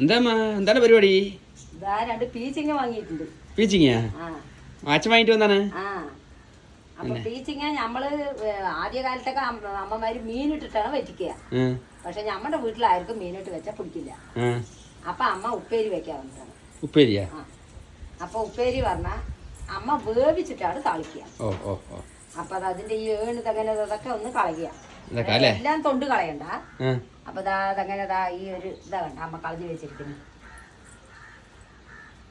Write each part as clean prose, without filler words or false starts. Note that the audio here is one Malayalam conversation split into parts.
എന്താണ് പരിപാടി? രണ്ട് പീച്ചിങ്ങ വാങ്ങിയിട്ടുണ്ട്. പീച്ചിങ്ങ അച്ഛൻ വാങ്ങിട്ട് വന്നാണ്. അപ്പൊ പീച്ചിങ്ങ നമ്മള് ആദ്യകാലത്തൊക്കെ അമ്മമാര് മീനിട്ടിട്ടാണ് വെറ്റിക്കുക. പക്ഷെ നമ്മുടെ വീട്ടിലായിരിക്കും മീനിട്ട് വെച്ചാൽ പിടിക്കില്ല. അപ്പൊ അമ്മ ഉപ്പേരി വെക്കാൻ വന്നതാണ്. ഉപ്പേരിയാ? അപ്പൊ ഉപ്പേരി പറഞ്ഞ അമ്മ വേവിച്ചിട്ടാണ് താളിക്കുക. അപ്പൊ അതിന്റെ ഈ ഏണ് തങ്ങനെ അതൊക്കെ ഒന്ന് കളയുക. എല്ലാം തൊണ്ട് കളയണ്ട. അപ്പൊ അതങ്ങനെ ഈ ഒരു ഇതാ കണ്ട അമ്മ കളഞ്ഞു വെച്ചിരിക്കുന്നു.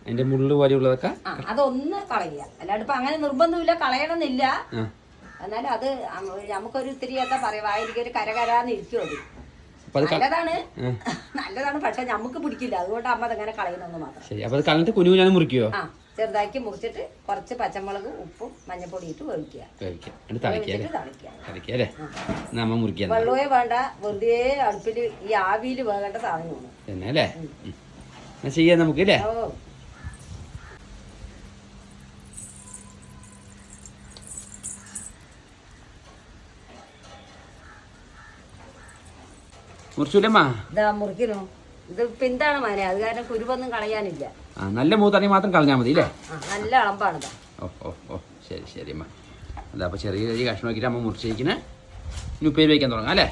അതിന്റെ മുള്ളു പോലെയുള്ളതൊക്കെ അതൊന്ന് കളയുക. അല്ലാണ്ട് ഇപ്പൊ അങ്ങനെ നിർബന്ധമില്ല, കളയണമെന്നില്ല. എന്നാലും അത് നമുക്കൊരു ഇത്തിരി എന്താ പറയാ വായിരിക്കും, ഒരു കരകരാന്ന് ഇരിക്കും. അത് നല്ലതാണ്. പക്ഷെ നമുക്ക് പിടിക്കില്ല. അതുകൊണ്ട് അമ്മ അതങ്ങനെ കളയുന്നൊന്നും മാത്രം. മുറിക്കോ? ചെറുതാക്കി മുറിച്ചിട്ട് കുറച്ച് പച്ചമുളക്, ഉപ്പും മഞ്ഞപ്പൊടി ഇട്ട് വേവിക്കുക. വെള്ളമേ വേണ്ട, വെറുതെ അടുപ്പില് ഈ ആവിയിൽ വേകേണ്ട സാധനമാണ്. ചെയ്യാം നമുക്ക് അല്ലേ? മുറിക്കണോ? ഇത് പിന്താണ് മാനെ, അത് കാരണം കുരുവൊന്നും കളയാനില്ല. നല്ല മൂത്താണെങ്കിൽ മാത്രം കളഞ്ഞാൽ മതി അല്ലേ? നല്ല അളമ്പാണ്. ശരി അമ്മ. അതാ അപ്പൊ ചെറിയ കഷ്ണം നോക്കിയിട്ട് അമ്മ മുറിച്ചിരിക്കുന്നത്. ഇനി ഉപ്പേരി വയ്ക്കാൻ തുടങ്ങാം അല്ലേ?